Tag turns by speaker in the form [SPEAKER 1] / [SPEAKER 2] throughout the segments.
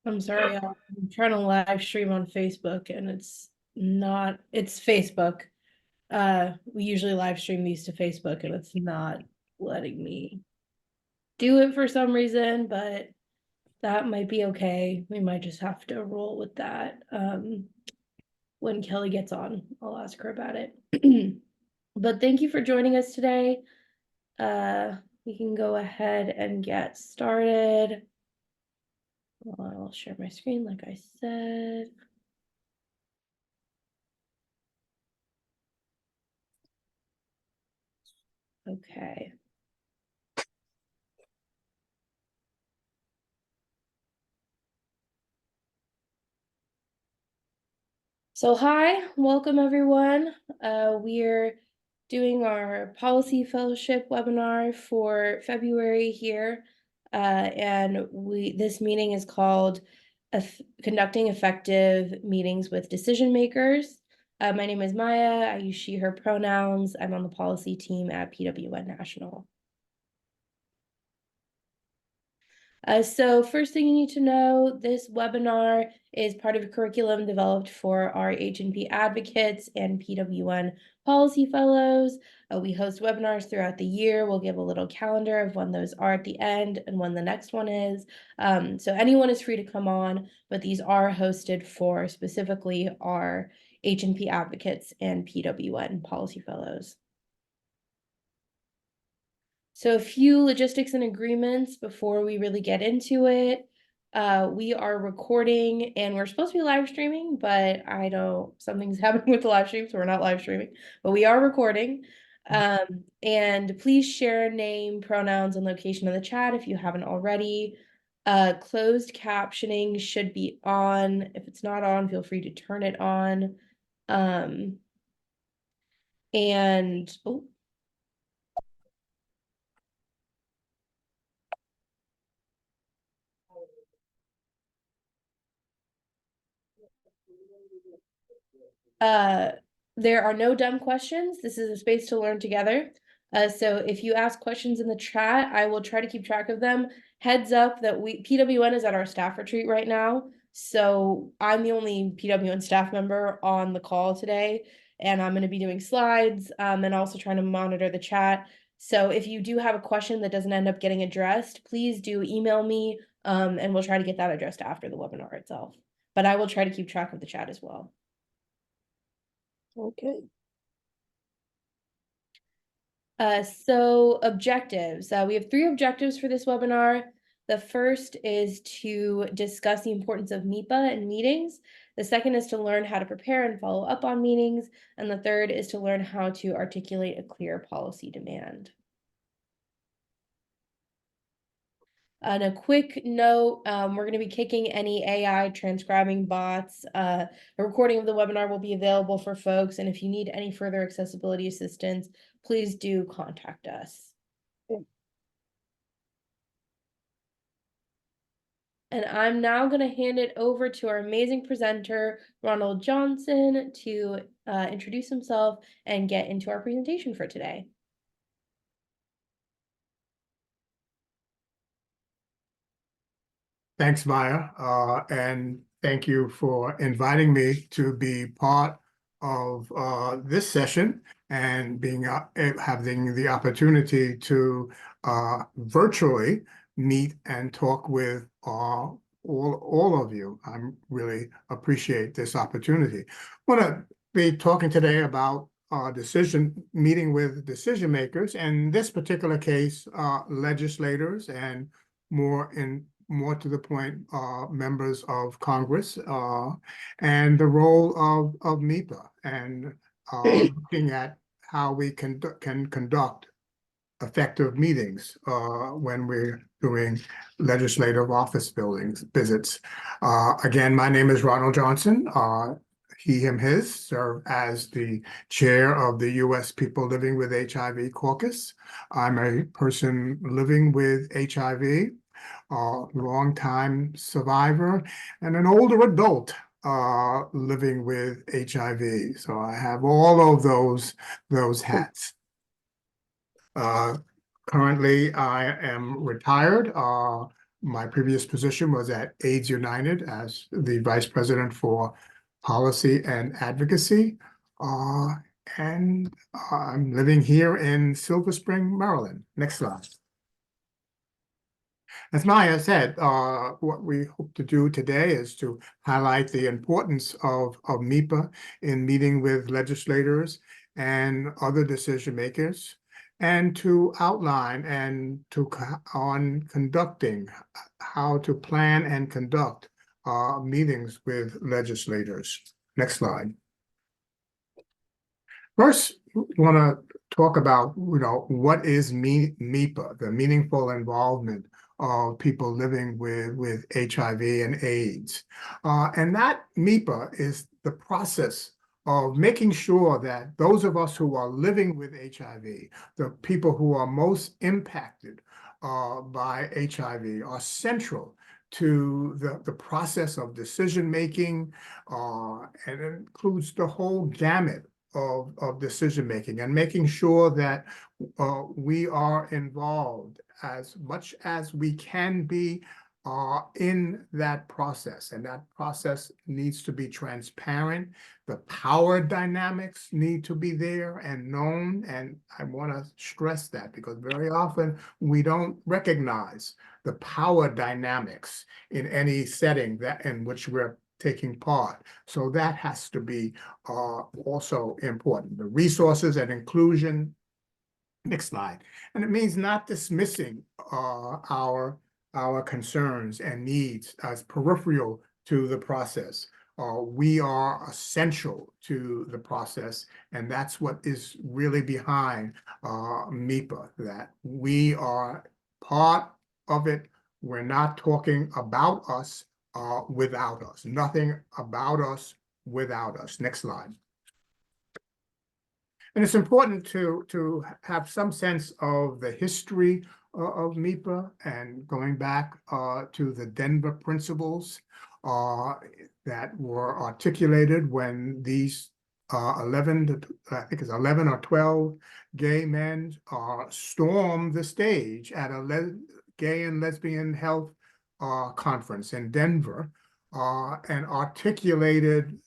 [SPEAKER 1] I'm sorry, I'm trying to live stream on Facebook and it's Facebook. We usually live stream these to Facebook and it's not letting me do it for some reason, but that might be okay. We might just have to roll with that. When Kelly gets on, I'll ask her about it. But thank you for joining us today. We can go ahead and get started. I'll share my screen like I said. Okay. So hi, welcome everyone. We're doing our policy fellowship webinar for February here. And this meeting is called Conducting Effective Meetings with Decision Makers. My name is Maya. I use she, her pronouns. I'm on the policy team at PWN National. So first thing you need to know, this webinar is part of a curriculum developed for our H&P advocates and PWN policy fellows. We host webinars throughout the year. We'll give a little calendar of when those are at the end and when the next one is. So anyone is free to come on, but these are hosted for specifically our H&P advocates and PWN policy fellows. So a few logistics and agreements before we really get into it. We are recording and we're supposed to be live streaming, but something's happening with the live stream, so we're not live streaming, but we are recording. And please share name, pronouns, and location in the chat if you haven't already. Closed captioning should be on. If it's not on, feel free to turn it on. There are no dumb questions. This is a space to learn together. So if you ask questions in the chat, I will try to keep track of them. Heads up that PWN is at our staff retreat right now. So I'm the only PWN staff member on the call today, and I'm going to be doing slides and also trying to monitor the chat. So if you do have a question that doesn't end up getting addressed, please do email me and we'll try to get that addressed after the webinar itself. But I will try to keep track of the chat as well. Okay. So objectives. We have 3 objectives for this webinar. The first is to discuss the importance of MIPA and meetings. The second is to learn how to prepare and follow up on meetings. And the third is to learn how to articulate a clear policy demand. On a quick note, we're going to be kicking any AI transcribing bots. A recording of the webinar will be available for folks, and if you need any further accessibility assistance, please do contact us. And I'm now going to hand it over to our amazing presenter, Ronald Johnson, to introduce himself and get into our presentation for today.
[SPEAKER 2] Thanks, Maya, and thank you for inviting me to be part of this session and having the opportunity to virtually meet and talk with all of you. I really appreciate this opportunity. I want to be talking today about meeting with decision makers, and in this particular case, legislators and more to the point, members of Congress, and the role of MIPA, and looking at how we can conduct effective meetings when we're doing legislative office buildings visits. Again, my name is Ronald Johnson. He, him, his serve as the chair of the U.S. People Living with HIV Caucus. I'm a person living with HIV, a longtime survivor, and an older adult living with HIV. So I have all of those hats. Currently, I am retired, My previous position was at AIDS United as the Vice President for Policy and Advocacy. And I'm living here in Silver Spring, Maryland. Next slide. As Maya said, what we hope to do today is to highlight the importance of MIPA in meeting with legislators and other decision makers, and to outline and on conducting how to plan and conduct meetings with legislators. Next slide. First, we want to talk about, what is MIPA, the meaningful involvement of people living with HIV and AIDS. And that MIPA is the process of making sure that those of us who are living with HIV, the people who are most impacted by HIV, are central to the process of decision-making, and it includes the whole gamut of decision-making, and making sure that we are involved as much as we can be in that process. And that process needs to be transparent. The power dynamics need to be there and known. And I want to stress that because very often we don't recognize the power dynamics in any setting in which we're taking part. So that has to be also important. The resources and inclusion. Next slide. And it means not dismissing our concerns and needs as peripheral to the process. We are essential to the process, and that's what is really behind MIPA, that we are part of it. We're not talking about us without us. Nothing about us without us. Next slide. And it's important to have some sense of the history of MIPA and going back to the Denver principles that were articulated when these 11 or 12 gay men stormed the stage at a gay and lesbian health conference in Denver and articulated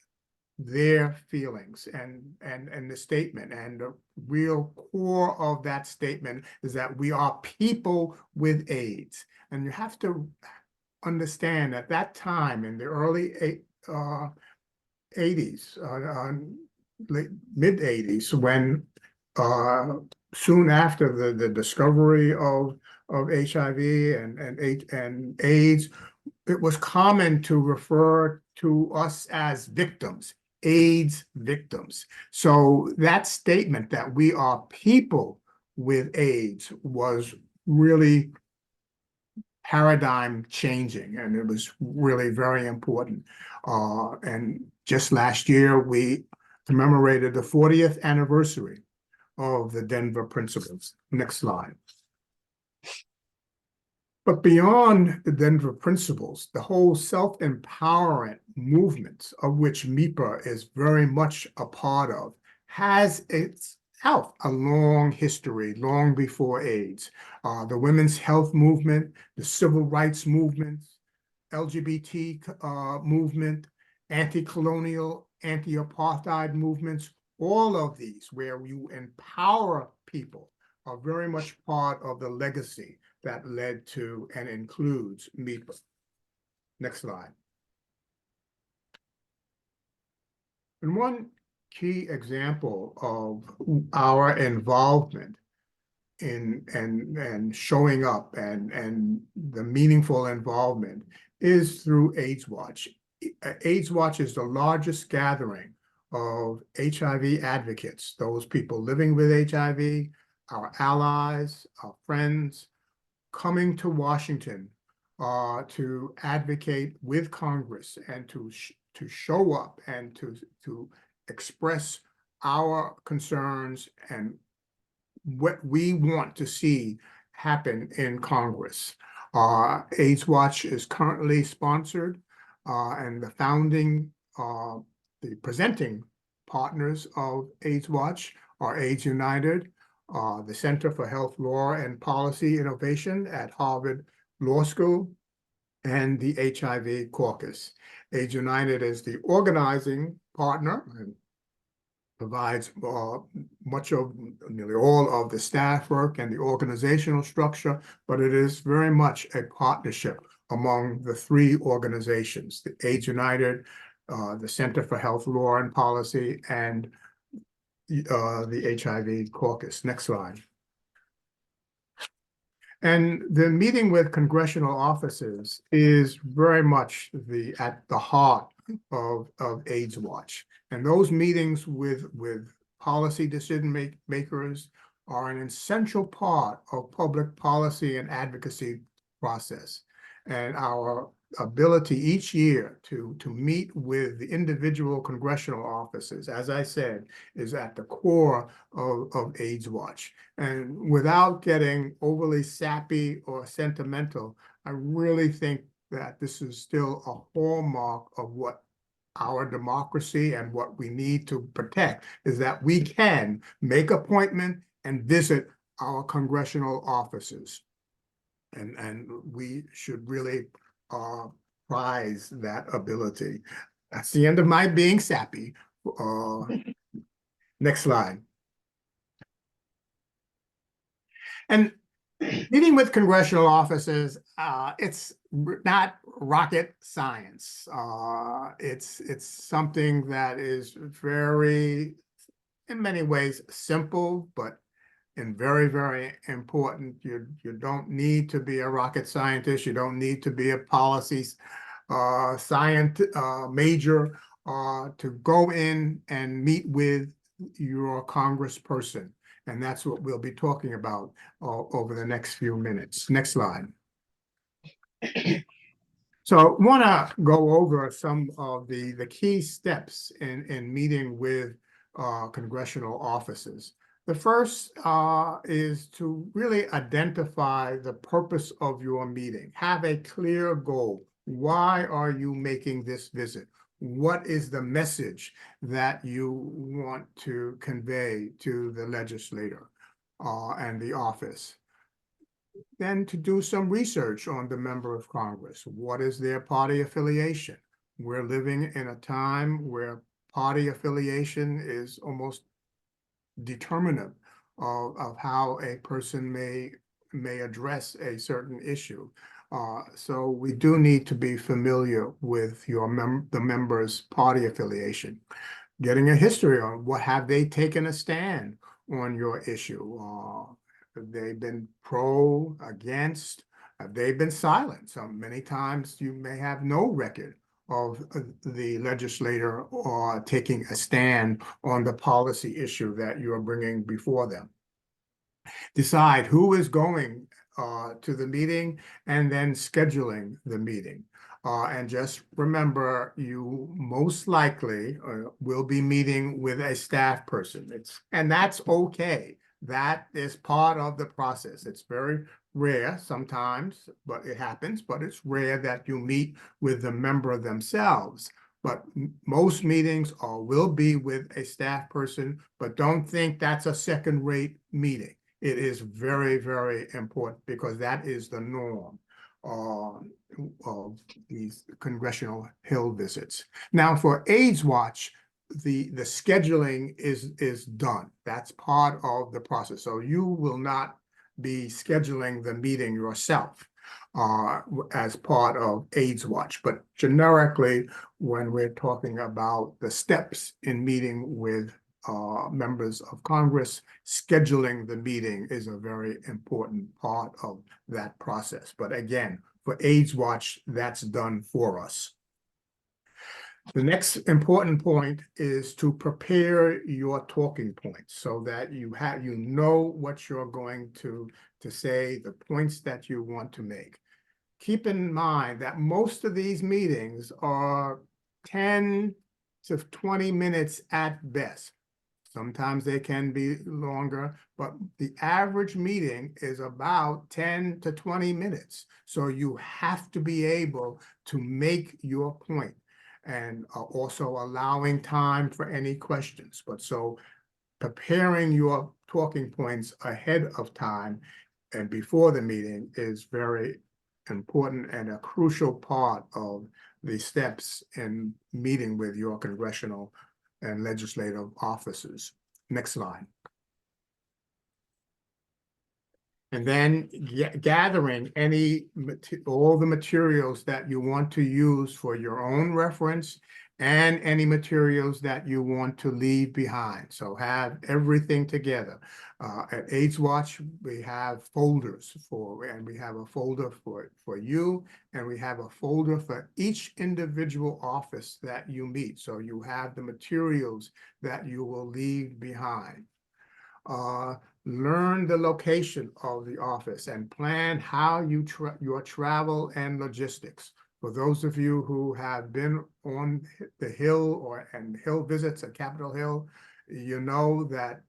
[SPEAKER 2] their feelings and the statement. And the real core of that statement is that we are people with AIDS. And you have to understand at that time in the early 80s, mid 80s, when soon after the discovery of HIV and AIDS, it was common to refer to us as victims, AIDS victims. So that statement that we are people with AIDS was really paradigm changing, and it was really very important. And just last year, we commemorated the 40th anniversary of the Denver Principles. Next slide. But beyond the Denver Principles, the whole self-empowerment movements of which MIPA is very much a part of has itself a long history, long before AIDS. The women's health movement, the civil rights movement, LGBT movement, anti-colonial, anti-apartheid movements, all of these where you empower people are very much part of the legacy that led to and includes MIPA. Next slide. And one key example of our involvement in and showing up and the meaningful involvement is through AIDS Watch. AIDS Watch is the largest gathering of HIV advocates, those people living with HIV, our allies, our friends, coming to Washington to advocate with Congress and to show up and to express our concerns and what we want to see happen in Congress. AIDS Watch is currently sponsored, and the presenting partners of AIDS Watch are AIDS United, the Center for Health Law and Policy Innovation at Harvard Law School, and the HIV Caucus. AIDS United is the organizing partner and provides nearly all of the staff work and the organizational structure, but it is very much a partnership among the three organizations, the AIDS United, the Center for Health Law and Policy, and the HIV Caucus. Next slide. And the meeting with congressional officers is very much at the heart of AIDS Watch. And those meetings with policy decision makers are an essential part of public policy and advocacy process. And our ability each year to meet with the individual congressional officers, as I said, is at the core of AIDS Watch. And without getting overly sappy or sentimental, I really think that this is still a hallmark of what our democracy and what we need to protect, is that we can make appointment and visit our congressional officers. And we should really prize that ability. That's the end of my being sappy. Next slide. And meeting with congressional officers, it's not rocket science. It's something that is very, in many ways, simple, but and very, very important. You don't need to be a rocket scientist. You don't need to be a policy science major to go in and meet with your congressperson. And that's what we'll be talking about over the next few minutes. Next slide. So I want to go over some of the key steps in meeting with congressional officers. The first is to really identify the purpose of your meeting. Have a clear goal. Why are you making this visit? What is the message that you want to convey to the legislator and the office? Then to do some research on the member of Congress. What is their party affiliation? We're living in a time where party affiliation is almost determinative of how a person may address a certain issue. So we do need to be familiar with the member's party affiliation. Getting a history on what have they taken a stand on your issue. Have they been pro, against? Have they been silent? So many times you may have no record of the legislator or taking a stand on the policy issue that you are bringing before them. Decide who is going to the meeting and then scheduling the meeting. And just remember, you most likely will be meeting with a staff person. And that's okay. That is part of the process. It's very rare sometimes, but it happens, but it's rare that you meet with the member themselves. But most meetings will be with a staff person, but don't think that's a second-rate meeting. It is very, very important because that is the norm of these congressional Hill visits. Now for AIDS Watch, the scheduling is done. That's part of the process. So you will not be scheduling the meeting yourself as part of AIDS Watch. But generically, when we're talking about the steps in meeting with members of Congress, scheduling the meeting is a very important part of that process. But again, for AIDS Watch, that's done for us. The next important point is to prepare your talking points so that you know what you're going to say, the points that you want to make. Keep in mind that most of these meetings are 10 to 20 minutes at best. Sometimes they can be longer, but the average meeting is about 10 to 20 minutes. So you have to be able to make your point and also allowing time for any questions. But so preparing your talking points ahead of time and before the meeting is very important and a crucial part of the steps in meeting with your congressional and legislative officers. Next slide. And then gathering all the materials that you want to use for your own reference and any materials that you want to leave behind. So have everything together. At AIDS Watch, we have folders and we have a folder for you, and we have a folder for each individual office that you meet. So you have the materials that you will leave behind. Learn the location of the office and plan how your travel and logistics. For those of you who have been on the Hill and Hill visits at Capitol Hill, you know that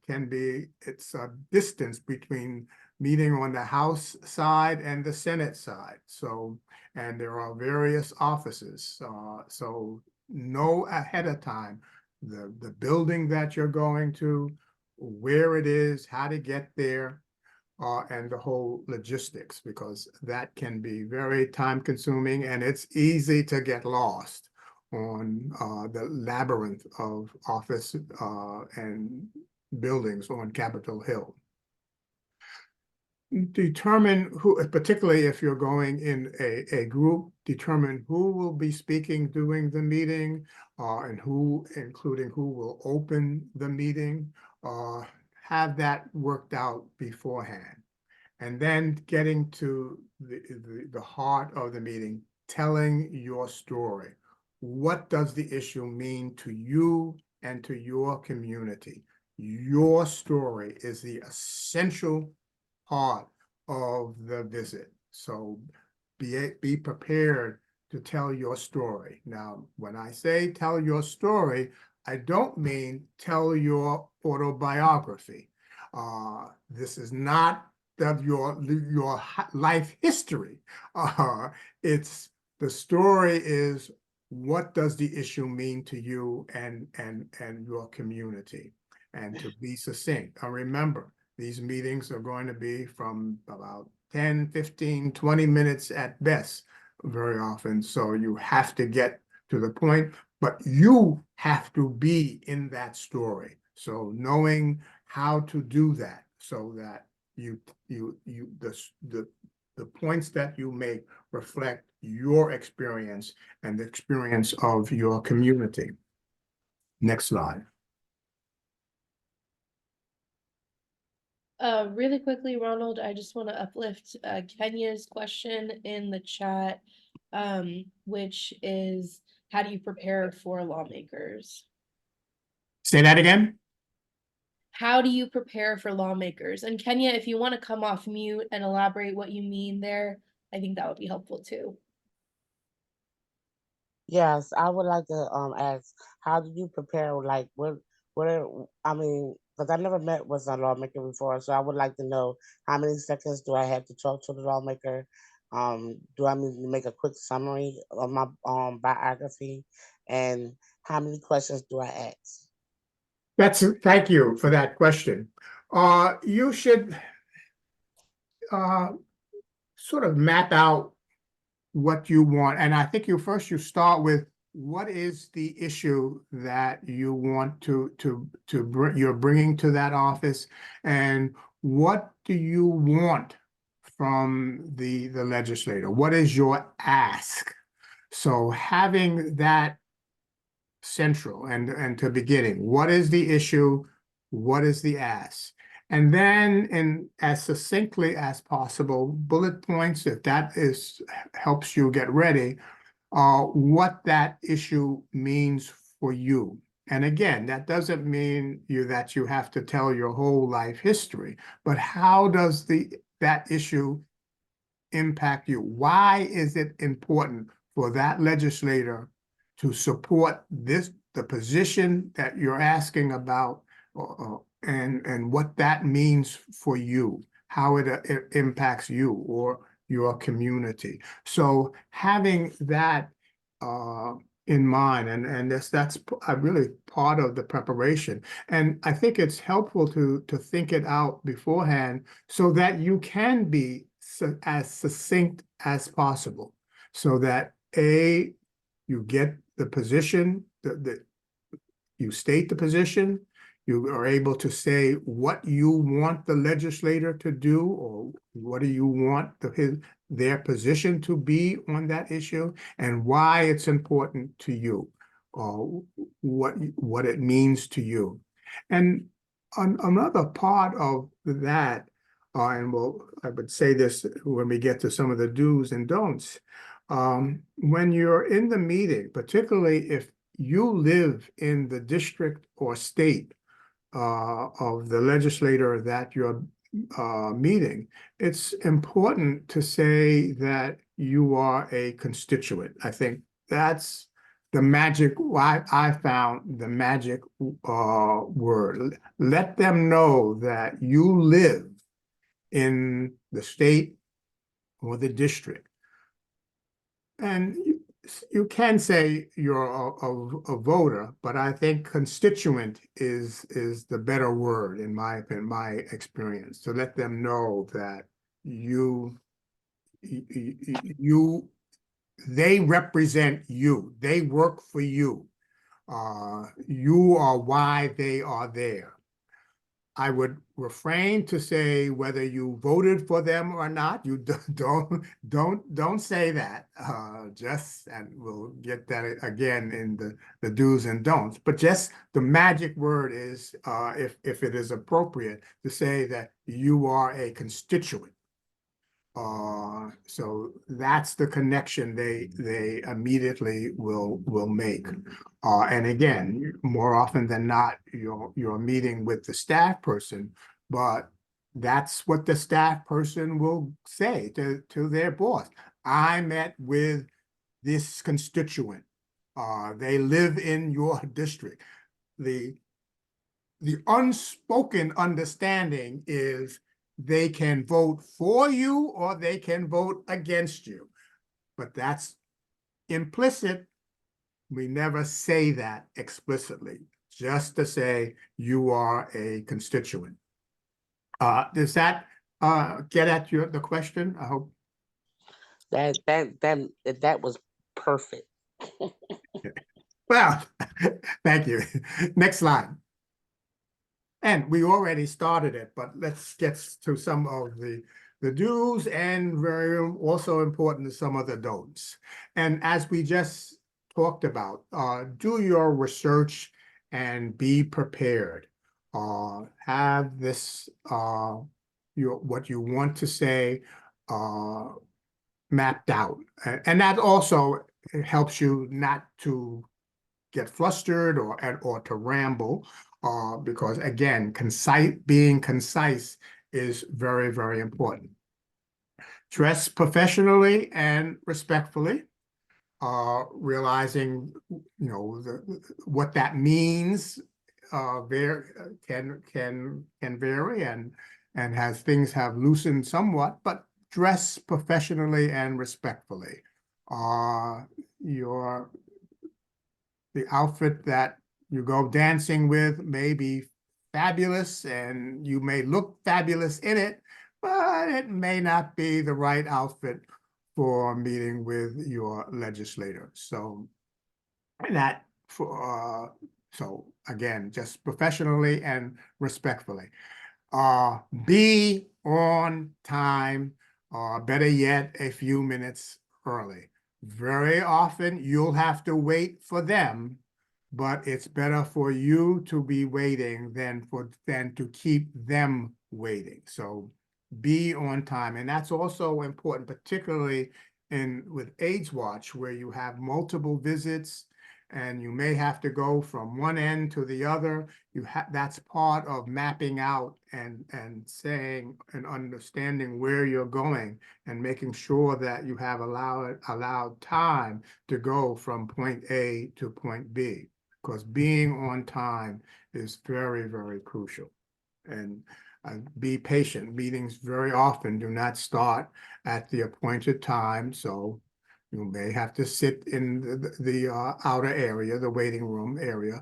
[SPEAKER 2] it's a distance between meeting on the House side and the Senate side. So, and there are various offices. So know ahead of time the building that you're going to, where it is, how to get there, and the whole logistics, because that can be very time consuming and it's easy to get lost on the labyrinth of office and buildings on Capitol Hill. Determine who, particularly if you're going in a group, determine who will be speaking during the meeting, and including who will open the meeting. Have that worked out beforehand. And then getting to the heart of the meeting, telling your story. What does the issue mean to you and to your community? Your story is the essential part of the visit. So be prepared to tell your story. Now, when I say tell your story, I don't mean tell your autobiography. This is not your life history. It's the story is, what does the issue mean to you and your community? And to be succinct. Now remember, these meetings are going to be from about 10, 15, 20 minutes at best very often. So you have to get to the point, but you have to be in that story. So knowing how to do that so that the points that you make reflect your experience and the experience of your community. Next slide.
[SPEAKER 1] Really quickly, Ronald, I just want to uplift Kenya's question in the chat, which is, how do you prepare for lawmakers?
[SPEAKER 2] Say that again.
[SPEAKER 1] How do you prepare for lawmakers? And Kenya, if you want to come off mute and elaborate what you mean there, I think that would be helpful too.
[SPEAKER 3] Yes, I would like to ask, how do you prepare? Like, I mean, because I never met with a lawmaker before, so I would like to know how many seconds do I have to talk to the lawmaker? Do I need to make a quick summary of my biography? And how many questions do I ask?
[SPEAKER 2] Thank you for that question. You should sort of map out what you want. And I think you start with, what is the issue that you want you're bringing to that office, and what do you want from the legislator? What is your ask? So having that central and to beginning, what is the issue? What is the ask? And then, in as succinctly as possible, bullet points, if that helps you get ready, what that issue means for you. And again, that doesn't mean that you have to tell your whole life history, but how does that issue impact you? Why is it important for that legislator to support the position that you're asking about, and what that means for you, how it impacts you or your community? So having that in mind, and that's really part of the preparation. And I think it's helpful to think it out beforehand so that you can be as succinct as possible so that you get the position, you state the position, you are able to say what you want the legislator to do, or what do you want their position to be on that issue, and why it's important to you, or what it means to you. And another part of that, and I would say this when we get to some of the do's and don'ts, when you're in the meeting, particularly if you live in the district or state of the legislator that you're meeting, it's important to say that you are a constituent. I think that's the magic, I found the magic word. Let them know that you live in the state or the district. And you can say you're a voter, but I think constituent is the better word in my experience, to let them know that they represent you, they work for you. You are why they are there. I would refrain to say whether you voted for them or not. You don't say that. And we'll get that again in the do's and don'ts. But just the magic word is, if it is appropriate, to say that you are a constituent. So that's the connection they immediately will make. And again, more often than not, you're meeting with the staff person, but that's what the staff person will say to their boss. I met with this constituent. They live in your district. The unspoken understanding is they can vote for you or they can vote against you. But that's implicit. We never say that explicitly, just to say you are a constituent. Does that get at the question? I hope.
[SPEAKER 3] That was perfect.
[SPEAKER 2] Well, thank you. Next slide. And we already started it, but let's get to some of the do's, and very also important to some of the don'ts. And as we just talked about, do your research and be prepared. Have this, what you want to say mapped out. And that also helps you not to get flustered or to ramble. Because again, being concise is very, very important. Dress professionally and respectfully, realizing what that means can vary, and as things have loosened somewhat, but dress professionally and respectfully. The outfit that you go dancing with may be fabulous, and you may look fabulous in it, but it may not be the right outfit for meeting with your legislator. So so again, just professionally and respectfully. Be on time, better yet, a few minutes early. Very often you'll have to wait for them, but it's better for you to be waiting than to keep them waiting. So be on time. And that's also important, particularly with AIDS Watch, where you have multiple visits and you may have to go from one end to the other. That's part of mapping out and saying and understanding where you're going, and making sure that you have allowed time to go from point A to point B, because being on time is very, very crucial. And be patient. Meetings very often do not start at the appointed time, so you may have to sit in the outer area, the waiting room area,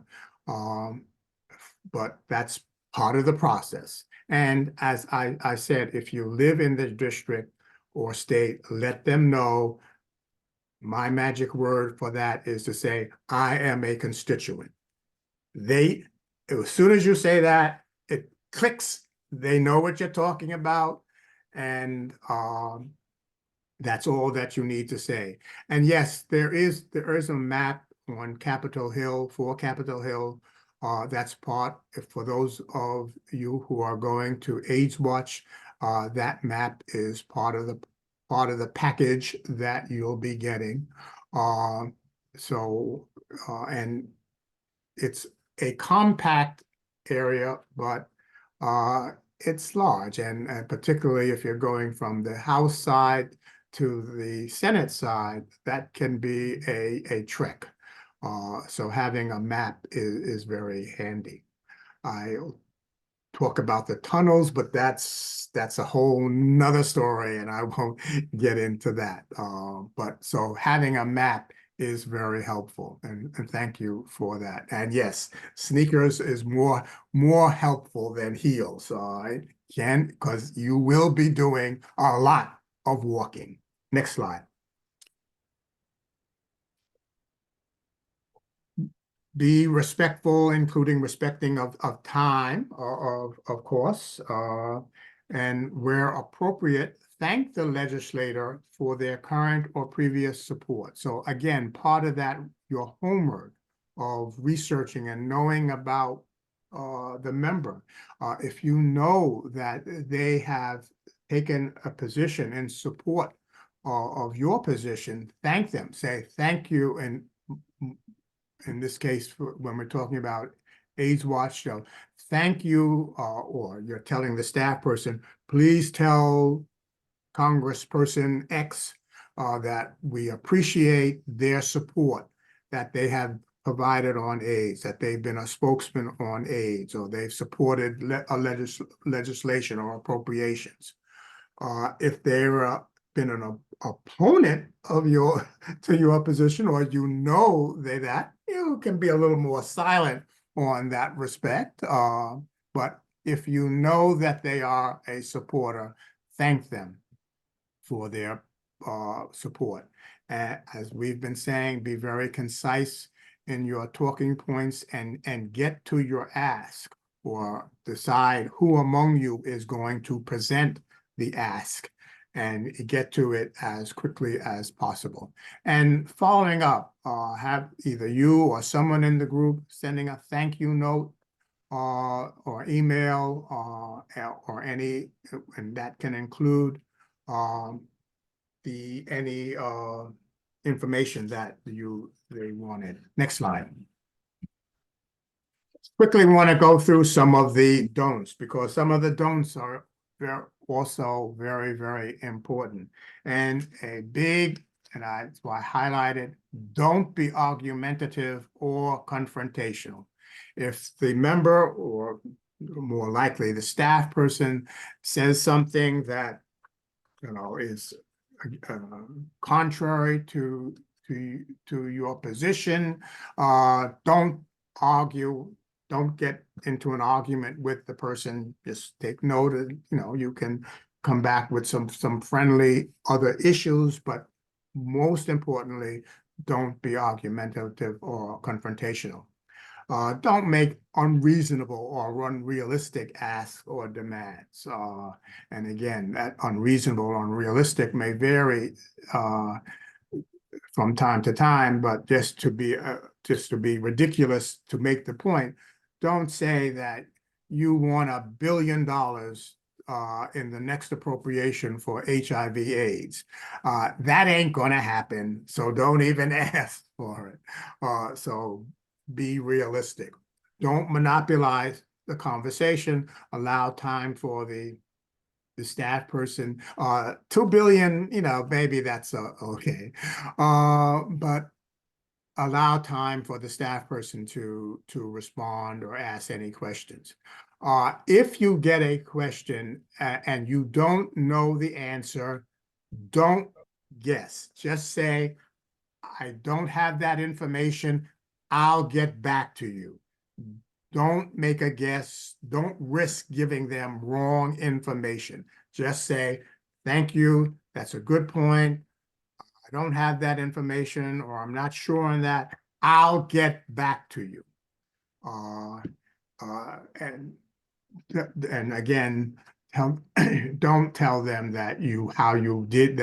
[SPEAKER 2] but that's part of the process. And as I said, if you live in the district, or state, let them know. My magic word for that is to say, I am a constituent. As soon as you say that, it clicks. They know what you're talking about. And that's all that you need to say. And yes, there is a map on Capitol Hill, for Capitol Hill. That's part, for those of you who are going to AIDS Watch, that map is part of the package that you'll be getting. And it's a compact area, but it's large, and particularly if you're going from the House side to the Senate side, that can be a trek. So having a map is very handy. I'll talk about the tunnels, but that's a whole nother story, and I won't get into that. But so having a map is very helpful, and thank you for that. And yes, sneakers is more helpful than heels, because you will be doing a lot of walking. Next slide. Be respectful, including respecting of time, of course, and where appropriate, thank the legislator for their current or previous support. So again, part of that, your homework of researching and knowing about the member. If you know that they have taken a position in support of your position, thank them. Say thank you, and in this case, when we're talking about AIDS Watch, so thank you, or you're telling the staff person, please tell Congressperson X that we appreciate their support that they have provided on AIDS, that they've been a spokesman on AIDS, or they've supported legislation or appropriations. If they're been an opponent of your position, or you know that you can be a little more silent on that respect. But if you know that they are a supporter, thank them for their support. As we've been saying, be very concise in your talking points, and get to your ask, or decide who among you is going to present the ask, and get to it as quickly as possible. And following up, have either you or someone in the group sending a thank you note or email or any, and that can include any information that they wanted. Next slide. Quickly want to go through some of the don'ts, because some of the don'ts are also very, very important. And that's why I highlighted, don't be argumentative or confrontational. If the member, or more likely the staff person, says something that is contrary to your position, don't argue. Don't get into an argument with the person. Just take note of, you can come back with some friendly other issues, but most importantly, don't be argumentative or confrontational. Don't make unreasonable or unrealistic asks or demands. And again, that unreasonable or unrealistic may vary from time to time, but just to be ridiculous to make the point, don't say that you want $1 billion in the next appropriation for HIV/AIDS. That ain't gonna happen, so don't even ask for it. So be realistic. Don't monopolize the conversation. Allow time for the staff person. 2 billion, maybe that's okay. But allow time for the staff person to respond or ask any questions. If you get a question and you don't know the answer, don't guess. Just say, I don't have that information. I'll get back to you. Don't make a guess. Don't risk giving them wrong information. Just say, thank you. That's a good point. I don't have that information, or I'm not sure on that. I'll get back to you. Uh, and again, don't tell them that how you did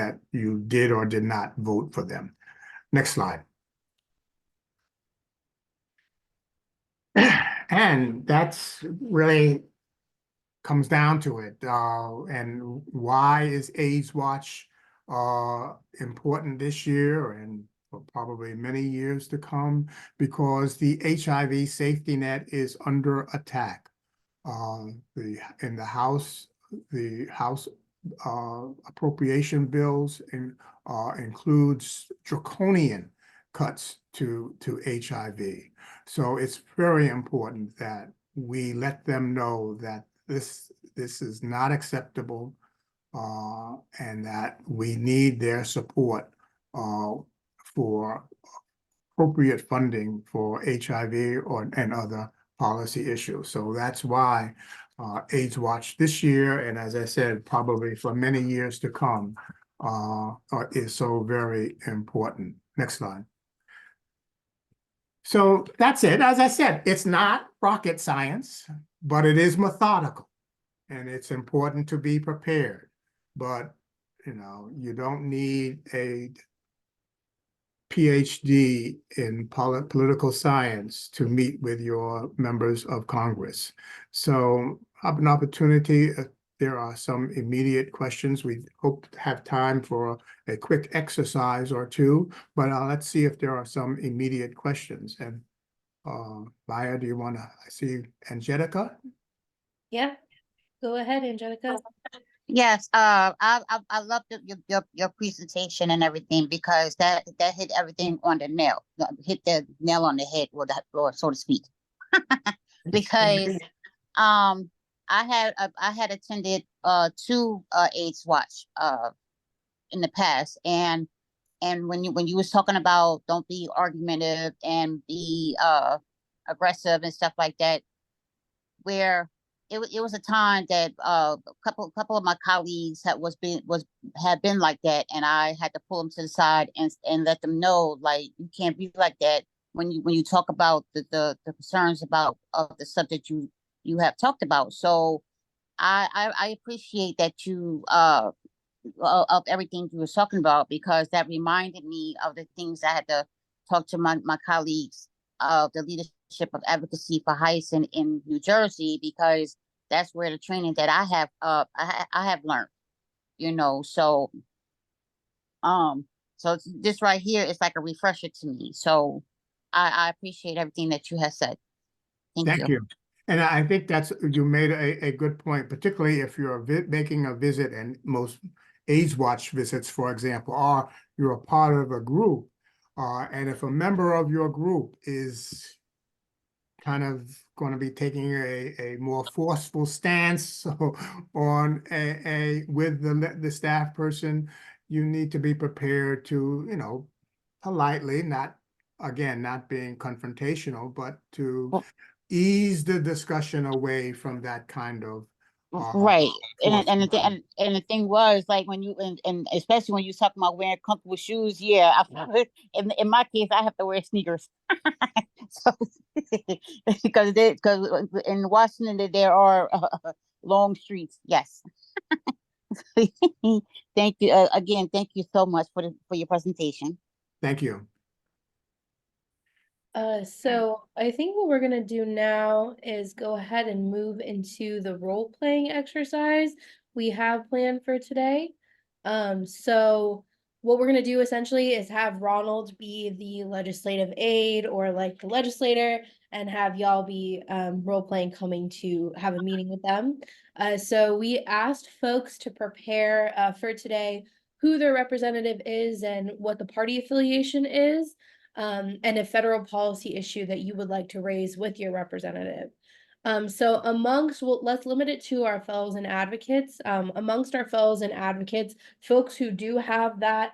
[SPEAKER 2] or did not vote for them. Next slide. And that's really comes down to it. And why is AIDS Watch important this year and for probably many years to come? Because the HIV safety net is under attack. In the House appropriation bills includes draconian cuts to HIV. So it's very important that we let them know that this is not acceptable, and that we need their support for appropriate funding for HIV and other policy issues. So that's why AIDS Watch this year, and as I said, probably for many years to come, is so very important. Next slide. So that's it. As I said, it's not rocket science, but it is methodical, and it's important to be prepared. But, you don't need a PhD in political science to meet with your members of Congress. So have an opportunity. There are some immediate questions. We hope to have time for a quick exercise or two, but let's see if there are some immediate questions. And Maya, do you want to, I see Angelica?
[SPEAKER 1] Yeah, go ahead, Angelica.
[SPEAKER 4] Yes, I love your presentation and everything, because that hit everything on the nail, hit the nail on the head, or so to speak. Because I had attended two AIDS Watch in the past, and when you was talking about don't be argumentative and be aggressive and stuff like that, where it was a time that a couple of my colleagues had been like that, and I had to pull them to the side and let them know, like, you can't be like that when you talk about the concerns about the subject you have talked about. So I appreciate that you of everything you were talking about, because that reminded me of the things I had to talk to my colleagues of the leadership of advocacy for Hyacinth in New Jersey, because that's where the training that I have learned, so this right here is like a refresher to me. So I appreciate everything that you have said.
[SPEAKER 2] Thank you. And I think you made a good point, particularly if you're making a visit, and most AIDS Watch visits, for example, you're a part of a group. And if a member of your group is kind of going to be taking a more forceful stance on with the staff person, you need to be prepared to, politely, not being confrontational, but to ease the discussion away from that kind of
[SPEAKER 4] right. And the thing was, like, when you and especially when you talking about wearing comfortable shoes, yeah, in my case I have to wear sneakers. So because in Washington there are long streets. Yes. Thank you again. Thank you so much for your presentation.
[SPEAKER 2] Thank you.
[SPEAKER 1] So I think what we're gonna do now is go ahead and move into the role-playing exercise we have planned for today. So what we're gonna do essentially is have Ronald be the legislative aide, or like the legislator, and have y'all be role-playing, coming to have a meeting with them. So we asked folks to prepare for today who their representative is and what the party affiliation is. And a federal policy issue that you would like to raise with your representative. So let's limit it to our fellows and advocates. Amongst our fellows and advocates, folks who do have that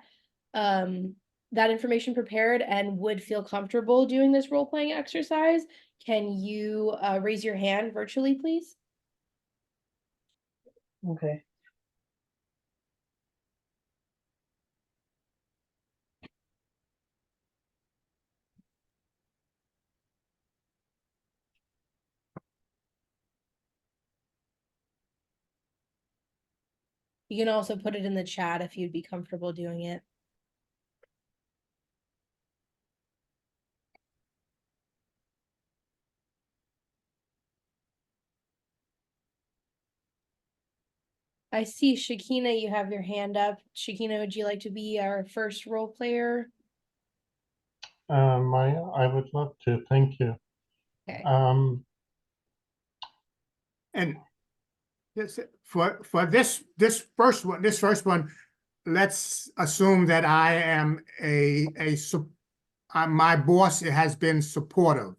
[SPEAKER 1] information prepared and would feel comfortable doing this role-playing exercise, can you raise your hand virtually, please?
[SPEAKER 5] Okay.
[SPEAKER 1] You can also put it in the chat if you'd be comfortable doing it. I see Shakina, you have your hand up. Shakina, would you like to be our first role player?
[SPEAKER 5] I would love to, thank you.
[SPEAKER 1] Okay.
[SPEAKER 2] And this, for this first one, let's assume that I am my boss has been supportive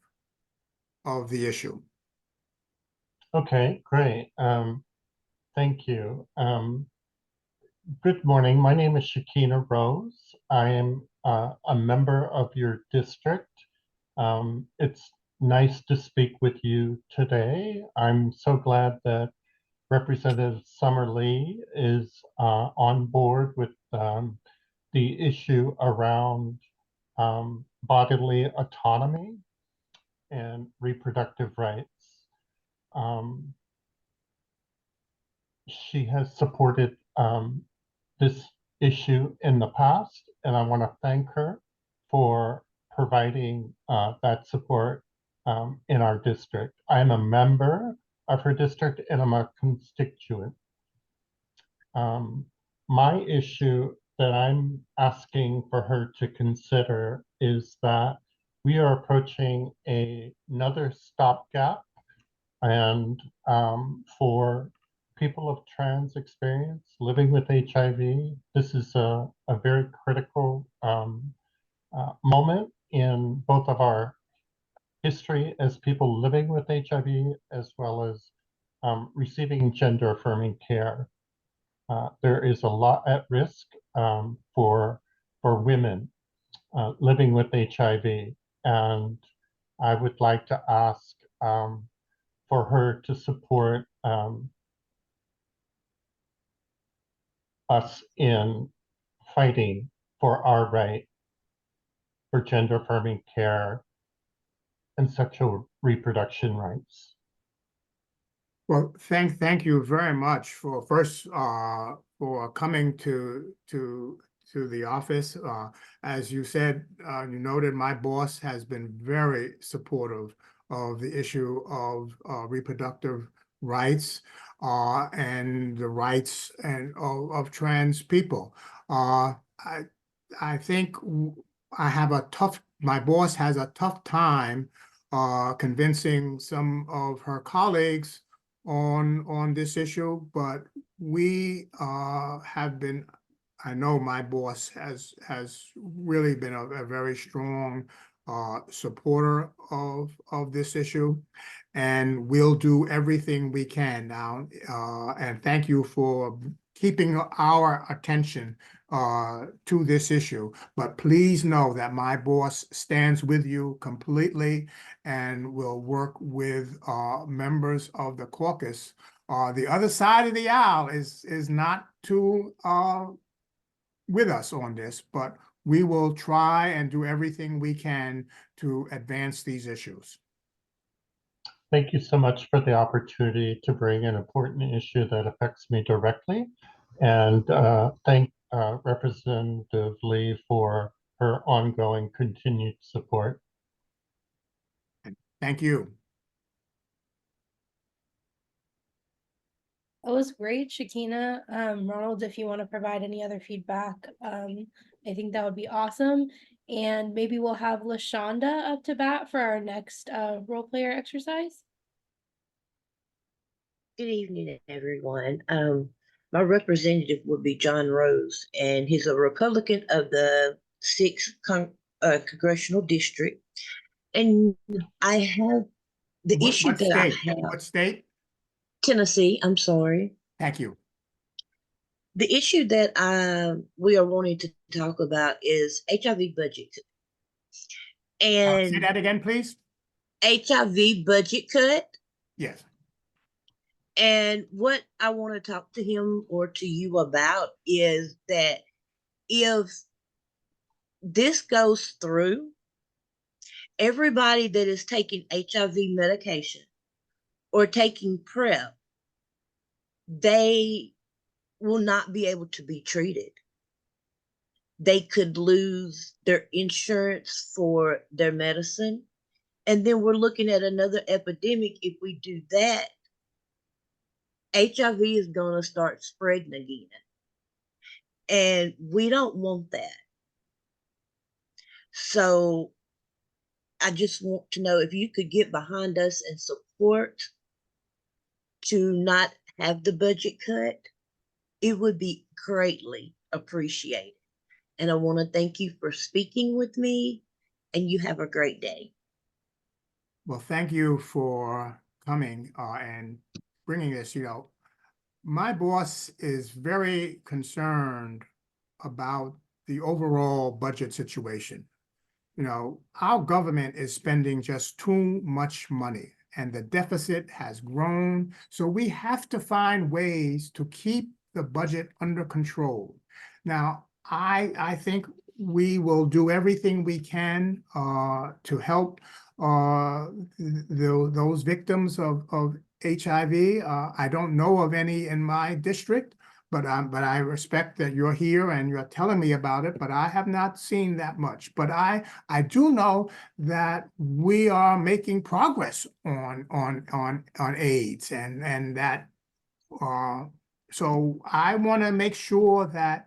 [SPEAKER 2] of the issue.
[SPEAKER 5] Okay, great. Thank you. Good morning. My name is Shakina Rose. I am a member of your district. It's nice to speak with you today. I'm so glad that Representative Summer Lee is on board with the issue around bodily autonomy and reproductive rights. She has supported this issue in the past, and I want to thank her for providing that support in our district. I'm a member of her district and I'm a constituent. My issue that I'm asking for her to consider is that we are approaching another stopgap, and for people of trans experience living with HIV, this is a very critical moment in both of our history as people living with HIV as well as receiving gender affirming care. There is a lot at risk for women living with HIV, and I would like to ask for her to support us in fighting for our right for gender affirming care and sexual reproduction rights.
[SPEAKER 2] Well, thank you very much for for coming to the office. As you said, you noted my boss has been very supportive of the issue of reproductive rights and the rights of trans people. I think my boss has a tough time convincing some of her colleagues on this issue, but we have been, I know my boss has really been a very strong supporter of this issue, and we'll do everything we can now. And thank you for keeping our attention to this issue. But please know that my boss stands with you completely and will work with members of the caucus. The other side of the aisle is not too with us on this, but we will try and do everything we can to advance these issues.
[SPEAKER 5] Thank you so much for the opportunity to bring an important issue that affects me directly, and thank Representative Lee for her ongoing continued support.
[SPEAKER 2] Thank you.
[SPEAKER 1] That was great, Shakina. Ronald, if you want to provide any other feedback, I think that would be awesome. And maybe we'll have LaShonda up to bat for our next role player exercise.
[SPEAKER 6] Good evening, everyone. My representative would be John Rose, and he's a Republican of the 6th Congressional District. And I have the issue
[SPEAKER 2] What
[SPEAKER 6] that
[SPEAKER 2] state?
[SPEAKER 6] I have.
[SPEAKER 2] What state?
[SPEAKER 6] Tennessee, I'm sorry.
[SPEAKER 2] Thank you.
[SPEAKER 6] The issue that we are wanting to talk about is HIV budget. And
[SPEAKER 2] Say that again, please.
[SPEAKER 6] HIV budget cut.
[SPEAKER 2] Yes.
[SPEAKER 6] And what I want to talk to him or to you about is that if this goes through, everybody that is taking HIV medication or taking PrEP, they will not be able to be treated. They could lose their insurance for their medicine. And then we're looking at another epidemic. If we do that, HIV is going to start spreading again. And we don't want that. So I just want to know if you could get behind us and support to not have the budget cut, it would be greatly appreciated. And I want to thank you for speaking with me, and you have a great day.
[SPEAKER 2] Well, thank you for coming and bringing this. My boss is very concerned about the overall budget situation. Our government is spending just too much money and the deficit has grown. So we have to find ways to keep the budget under control. Now, I think we will do everything we can to help those victims of HIV. I don't know of any in my district, but I respect that you're here and you're telling me about it, but I have not seen that much. But I do know that we are making progress on AIDS and that so I want to make sure that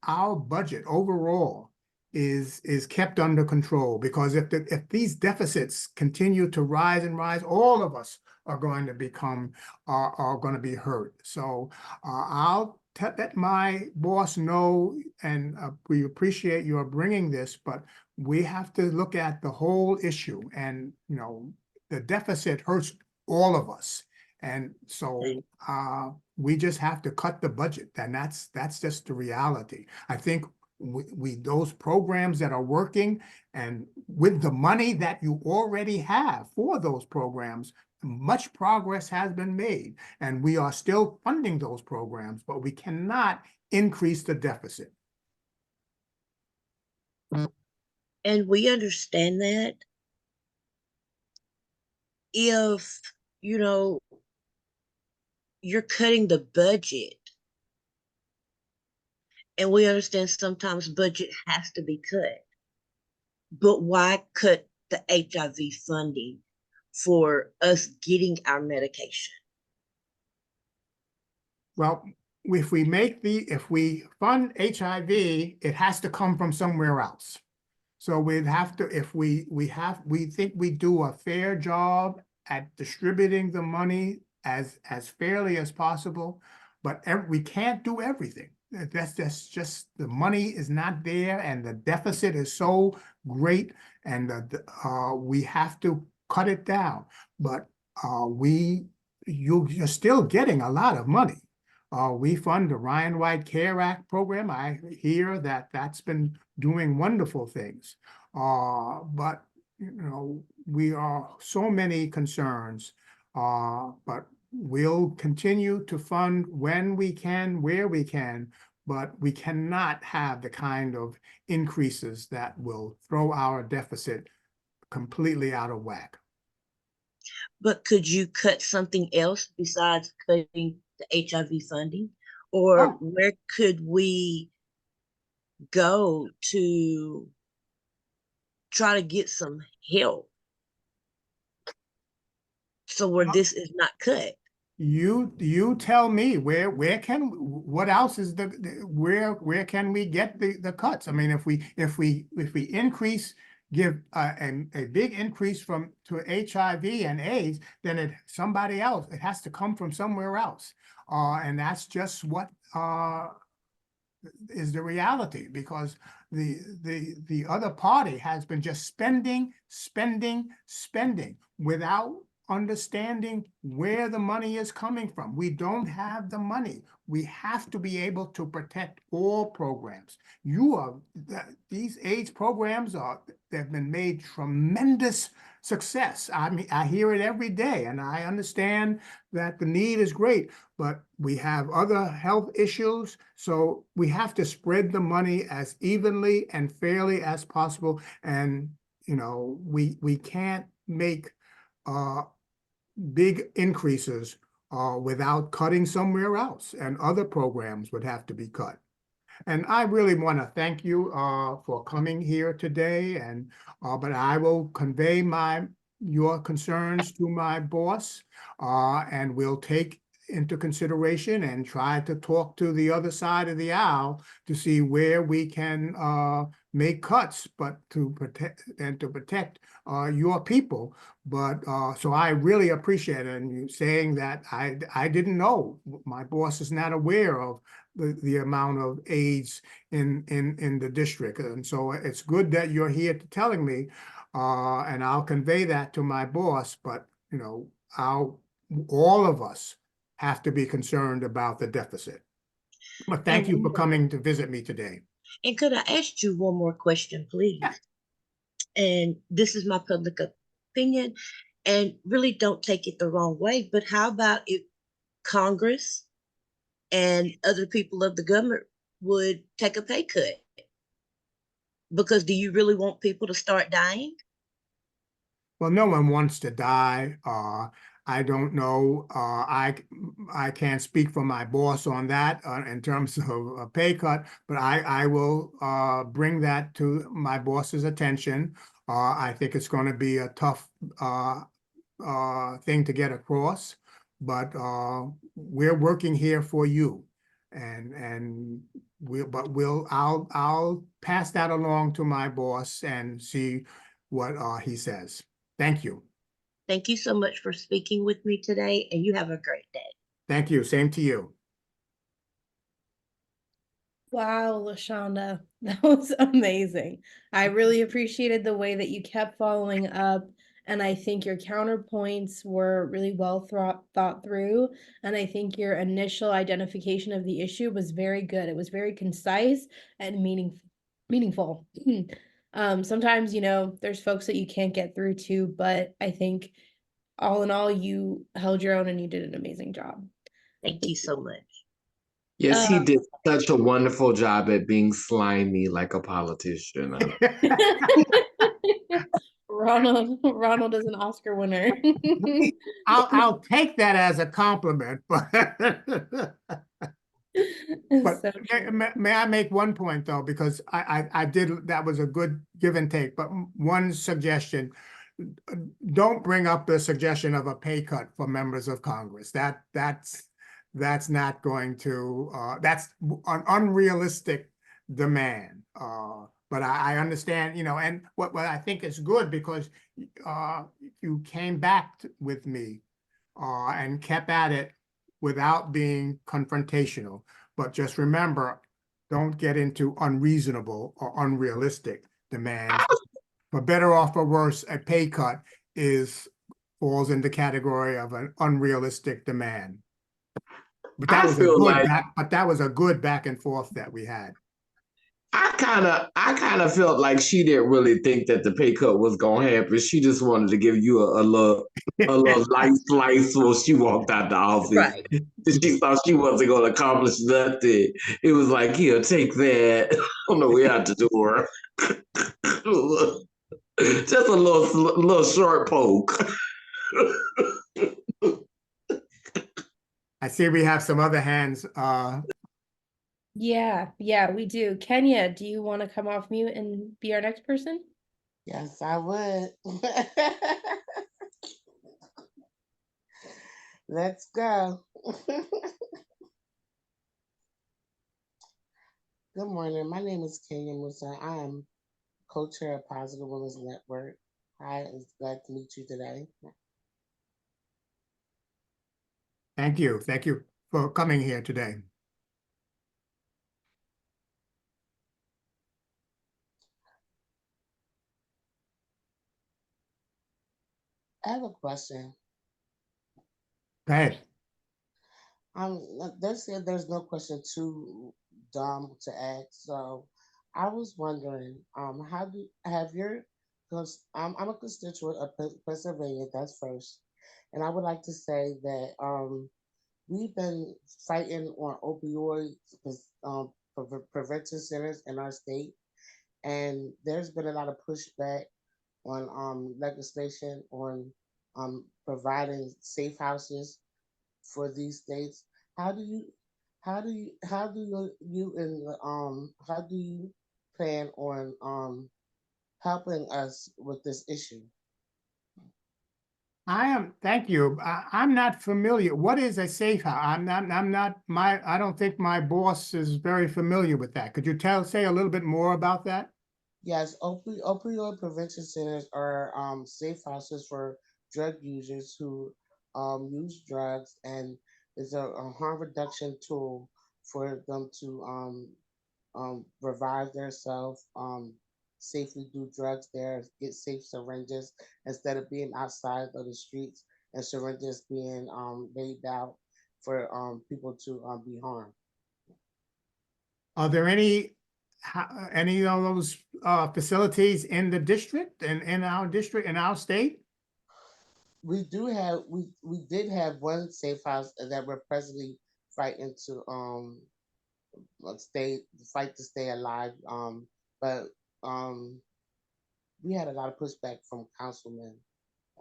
[SPEAKER 2] our budget overall is kept under control, because if these deficits continue to rise and rise, all of us are going to are going to be hurt. So I'll let my boss know, and we appreciate your bringing this, but we have to look at the whole issue, and the deficit hurts all of us. And so we just have to cut the budget, and that's just the reality. I think those programs that are working, and with the money that you already have for those programs, much progress has been made, and we are still funding those programs, but we cannot increase the deficit.
[SPEAKER 6] And we understand that. If, you're cutting the budget, and we understand sometimes budget has to be cut, but why cut the HIV funding for us getting our medication?
[SPEAKER 2] Well, if we fund HIV, it has to come from somewhere else. So we'd have to, if we think we do a fair job at distributing the money as fairly as possible, but we can't do everything. That's just the money is not there, and the deficit is so great, and we have to cut it down. But you're still getting a lot of money. We fund the Ryan White Care Act program. I hear that that's been doing wonderful things. But we are so many concerns. But we'll continue to fund when we can, where we can, but we cannot have the kind of increases that will throw our deficit completely out of whack.
[SPEAKER 6] But could you cut something else besides cutting the HIV funding? Or where could we go to try to get some help so where this is not cut?
[SPEAKER 2] You tell me what else is where can we get the cuts? I mean, if we increase, give a big increase to HIV and AIDS, then it has to come from somewhere else, and that's just what is the reality, because the other party has been just spending without understanding where the money is coming from. We don't have the money. We have to be able to protect all programs. These AIDS programs they've been made tremendous success. I mean, I hear it every day, and I understand that the need is great, but we have other health issues, so we have to spread the money as evenly and fairly as possible. And we can't make big increases without cutting somewhere else, and other programs would have to be cut. And I really want to thank you for coming here today, and but I will convey your concerns to my boss, and we'll take into consideration and try to talk to the other side of the aisle to see where we can make cuts, but to protect your people. But so I really appreciate it, and you saying that I didn't know. My boss is not aware of the amount of AIDS in the district, and so it's good that you're here telling me, and I'll convey that to my boss. But you know, all of us have to be concerned about the deficit. But thank you for coming to visit me today.
[SPEAKER 6] And could I ask you one more question, please? And this is my public opinion, and really don't take it the wrong way, but how about if Congress and other people of the government would take a pay cut? Because do you really want people to start dying?
[SPEAKER 2] Well, no one wants to die. I don't know. I can't speak for my boss on that in terms of a pay cut, but I will bring that to my boss's attention. I think it's going to be a tough thing to get across, but we're working here for you, and I'll pass that along to my boss and see what he says. Thank you.
[SPEAKER 6] Thank you so much for speaking with me today, and you have a great day.
[SPEAKER 2] Thank you. Same to you.
[SPEAKER 1] Wow, LaShonda, that was amazing. I really appreciated the way that you kept following up, and I think your counterpoints were really well thought through, and I think your initial identification of the issue was very good. It was very concise and meaningful. Sometimes, you know, there's folks that you can't get through to, but I think all in all, you held your own and you did an amazing job.
[SPEAKER 6] Thank you so much.
[SPEAKER 7] Yes, he did such a wonderful job at being slimy like a politician.
[SPEAKER 1] Ronald is an Oscar winner.
[SPEAKER 2] I'll take that as a compliment, but
[SPEAKER 1] So
[SPEAKER 2] may I make one point though, because I did, that was a good give and take, but one suggestion: don't bring up the suggestion of a pay cut for members of Congress. That's not going to that's an unrealistic demand. But I understand, you know, and what I think is good, because you came back with me and kept at it without being confrontational. But just remember, don't get into unreasonable or unrealistic demands. For better or for worse, a pay cut falls in the category of an unrealistic demand. But that was a good back and forth that we had.
[SPEAKER 7] I kind of felt like she didn't really think that the pay cut was gonna happen. She just wanted to give you a little light slice when she walked out the office.
[SPEAKER 6] Right.
[SPEAKER 7] She thought she wasn't gonna accomplish nothing. It was like, here, take that on the way out the door. Just a little short poke.
[SPEAKER 2] I see we have some other hands.
[SPEAKER 1] yeah, we do. Kenya, do you want to come off mute and be our next person?
[SPEAKER 3] Yes, I would. Let's go. Good morning. My name is Kenya Musa. I am co-chair of Positive Women's Network. Hi, it's glad to meet you today.
[SPEAKER 2] Thank you. Thank you for coming here today.
[SPEAKER 3] I have a question.
[SPEAKER 2] Go ahead.
[SPEAKER 3] They said there's no question too dumb to ask, so I was wondering, because I'm a constituent of Pennsylvania, that's first, and I would like to say that we've been fighting on opioid prevention centers in our state, and there's been a lot of pushback on legislation on providing safe houses for these states. How do you how do you how do you plan on helping us with this issue?
[SPEAKER 2] Thank you. I'm not familiar. What is a safe house? I don't think my boss is very familiar with that. Could you say a little bit more about that?
[SPEAKER 3] Yes, opioid prevention centers are safe houses for drug users who use drugs, and it's a harm reduction tool for them to revive themselves, safely do drugs there, get safe syringes instead of being outside of the streets and syringes being laid out for people to be harmed.
[SPEAKER 2] Are there any of those facilities in the district and in our district, in our state?
[SPEAKER 3] We did have one safe house that we're presently fighting to fight to stay alive. But we had a lot of pushback from councilmen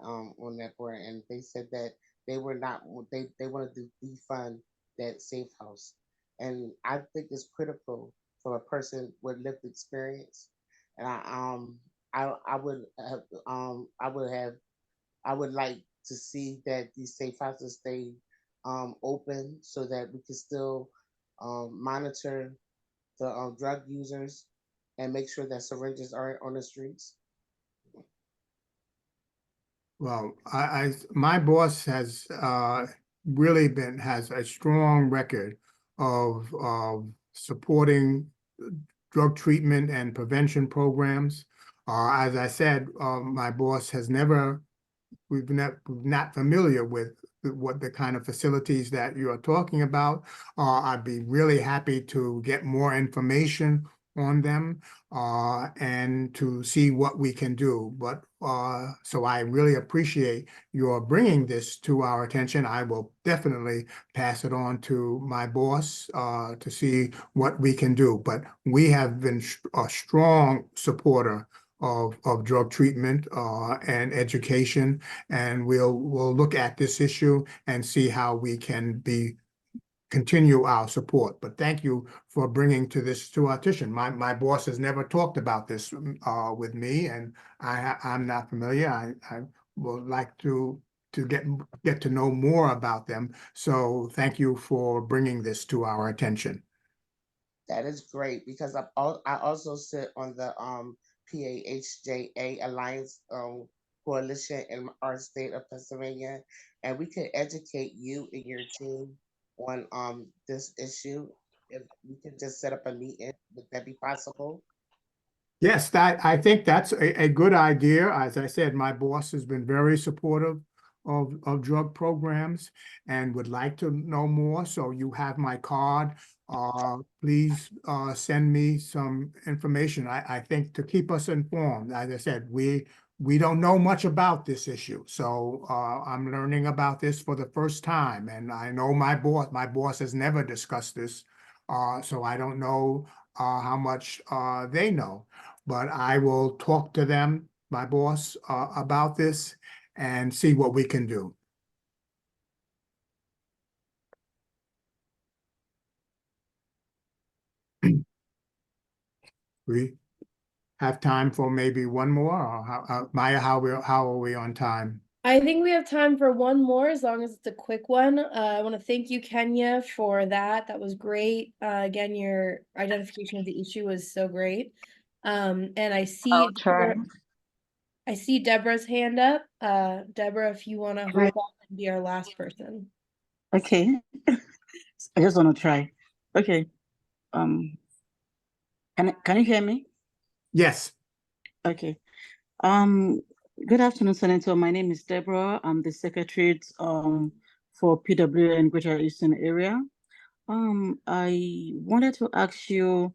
[SPEAKER 3] on that point, and they said that they were not they wanted to defund that safe house, and I think it's critical for a person with lived experience, and I would like to see that these safe houses stay open so that we can still monitor the drug users and make sure that syringes aren't on the streets.
[SPEAKER 2] Well, my boss has really has a strong record of supporting drug treatment and prevention programs. As I said, my boss has never, we're not familiar with what the kind of facilities that you are talking about. I'd be really happy to get more information on them and to see what we can do. But so I really appreciate your bringing this to our attention. I will definitely pass it on to my boss to see what we can do. But we have been a strong supporter of drug treatment and education, and we'll look at this issue and see how we can continue our support. But thank you for bringing this to our attention. My boss has never talked about this with me, and I'm not familiar. I would like to get to know more about them. So thank you for bringing this to our attention.
[SPEAKER 3] That is great because I also sit on the PAHJA Alliance coalition in our state of Pennsylvania, and we could educate you and your team on this issue. If we could just set up a meeting, would that be possible?
[SPEAKER 2] Yes, I think that's a good idea. As I said, my boss has been very supportive of drug programs and would like to know more. So you have my card. Please send me some information. I think to keep us informed. As I said, we don't know much about this issue. So I'm learning about this for the first time. And I know my boss has never discussed this. So I don't know how much they know. But I will talk to them, my boss, about this and see what we can do. We have time for maybe one more, or Maya, how are we on time?
[SPEAKER 1] I think we have time for one more, as long as it's a quick one. I want to thank you, Kenya, for that. That was great. Again, your identification of the issue was so great. And I see I see Deborah's hand up. Deborah, if you want to hop on and be our last person.
[SPEAKER 8] Okay. I just want to try. Okay. Can you hear me?
[SPEAKER 2] Yes.
[SPEAKER 8] Okay. Good afternoon, Senator. My name is Deborah. I'm the secretary for PWA in Greater Eastern Area. I wanted to ask you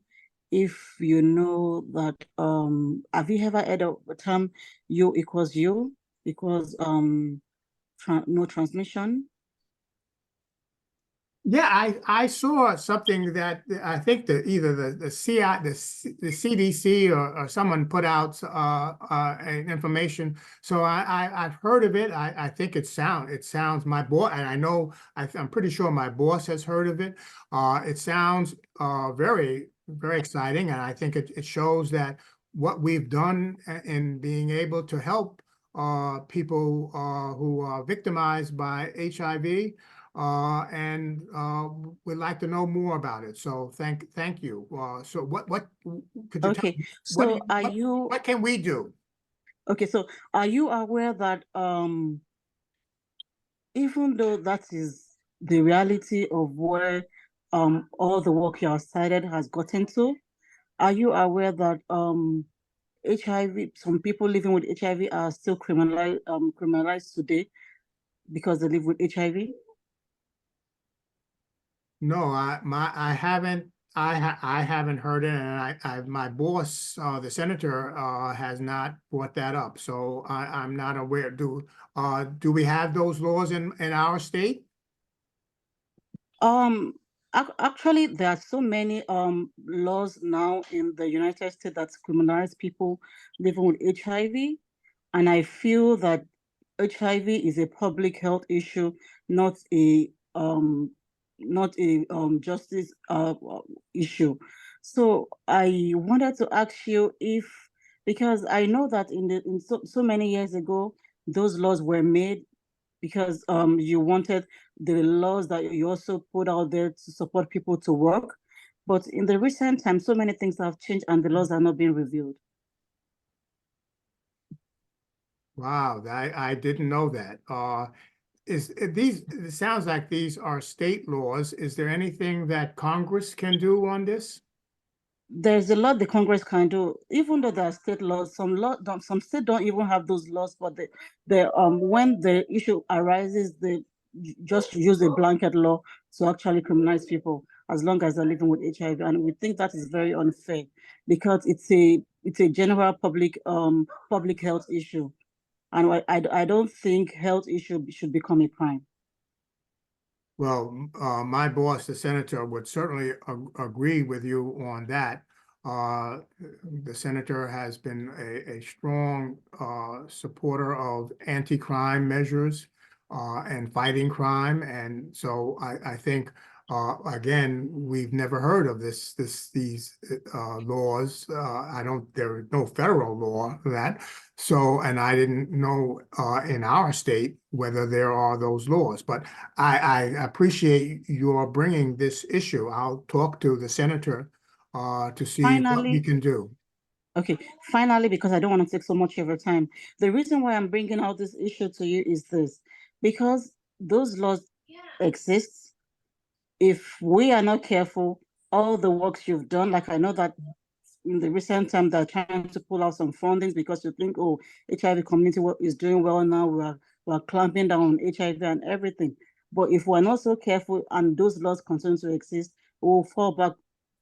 [SPEAKER 8] if you know that have you ever heard of the term U equals no transmission?
[SPEAKER 2] Yeah, I saw something that I think either the CI, the CDC or someone put out an information. So I've heard of it. I think it sounds my boss, and I know I'm pretty sure my boss has heard of it. It sounds very exciting, and I think it shows that what we've done in being able to help people who are victimized by HIV. And we'd like to know more about it. So thank you. So what could you tell
[SPEAKER 8] Okay,
[SPEAKER 2] me,
[SPEAKER 8] so
[SPEAKER 2] what can we do?
[SPEAKER 8] okay, so are you aware that even though that is the reality of where all the work you have cited has gotten to, are you aware that HIV, some people living with HIV are still criminalized today because they live with HIV?
[SPEAKER 2] No, I haven't. I haven't heard it, and my boss, the senator, has not brought that up. So I'm not aware. Do we have those laws in our state?
[SPEAKER 8] Actually, there are so many laws now in the United States that criminalize people living with HIV, and I feel that HIV is a public health issue, not a justice issue. So I wanted to ask you if, because I know that in so many years ago, those laws were made because you wanted the laws that you also put out there to support people to work. But in the recent time, so many things have changed and the laws are not being reviewed.
[SPEAKER 2] Wow, I didn't know that. It sounds like these are state laws. Is there anything that Congress can do on this?
[SPEAKER 8] There's a lot the Congress can do, even though there are state laws. Some states don't even have those laws, but when the issue arises, they just use a blanket law to actually criminalize people as long as they're living with HIV. And we think that is very unfair because it's a general public health issue. And I don't think health issue should become a crime.
[SPEAKER 2] Well, my boss, the senator, would certainly agree with you on that. The senator has been a strong supporter of anti-crime measures and fighting crime. And so I think, again, we've never heard of these laws. There is no federal law for that. So, and I didn't know in our state whether there are those laws, but I appreciate your bringing this issue. I'll talk to the senator to see what we
[SPEAKER 8] Finally,
[SPEAKER 2] can do.
[SPEAKER 8] okay, finally, because I don't want to take so much of your time, the reason why I'm bringing out this issue to you is this, because those laws exist. If we are not careful, all the works you've done, like I know that in the recent time they're trying to pull out some fundings because you think, oh, HIV community is doing well now, we're clamping down on HIV and everything. But if we're not so careful and those laws continue to exist, we'll fall back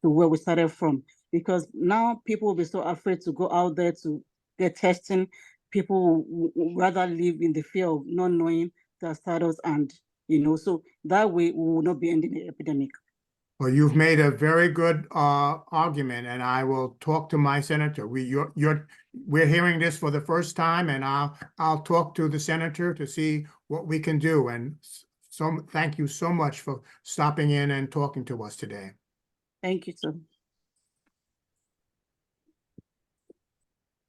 [SPEAKER 8] to where we started from. Because now people will be so afraid to go out there to get testing. People will rather live in the fear of not knowing their status, and so that way we will not be ending the epidemic.
[SPEAKER 2] Well, you've made a very good argument, and I will talk to my senator. We're hearing this for the first time, and I'll talk to the senator to see what we can do. And so thank you so much for stopping in and talking to us today.
[SPEAKER 8] Thank you, sir.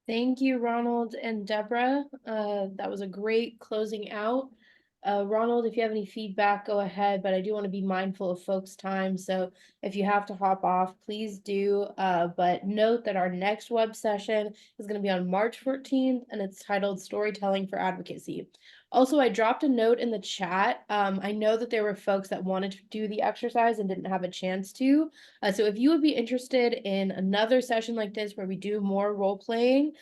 [SPEAKER 1] Thank you, Ronald and Deborah. That was a great closing out. Ronald, if you have any feedback, go ahead, but I do want to be mindful of folks' time. So if you have to hop off, please do. But note that our next web session is going to be on March 14th, and it's titled Storytelling for Advocacy. Also, I dropped a note in the chat. I know that there were folks that wanted to do the exercise and didn't have a chance to. So if you would be interested in another session like this where we do more role playing,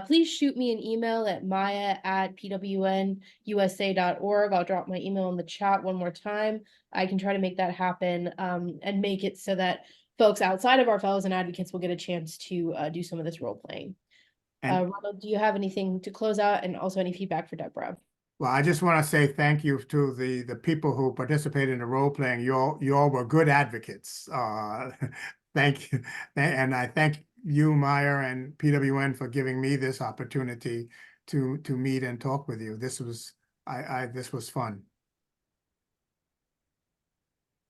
[SPEAKER 1] please shoot me an email at maya@pwnusa.org. I'll drop my email in the chat one more time. I can try to make that happen and make it so that folks outside of our fellows and advocates will get a chance to do some of this role playing. Ronald, do you have anything to close out and also any feedback for Deborah?
[SPEAKER 2] Well, I just want to say thank you to the people who participated in the role playing. You all were good advocates. Thank you. And I thank you, Meyer, and PWN for giving me this opportunity to meet and talk with you. This was this was fun.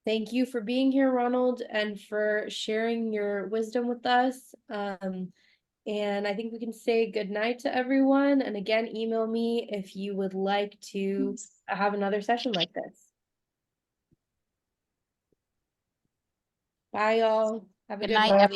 [SPEAKER 1] Thank you for being here, Ronald, and for sharing your wisdom with us. And I think we can say good night to everyone. And again, email me if you would like to have another session like this. Bye, y'all. Have a
[SPEAKER 4] Good
[SPEAKER 1] good
[SPEAKER 4] night,
[SPEAKER 1] night.
[SPEAKER 4] everyone.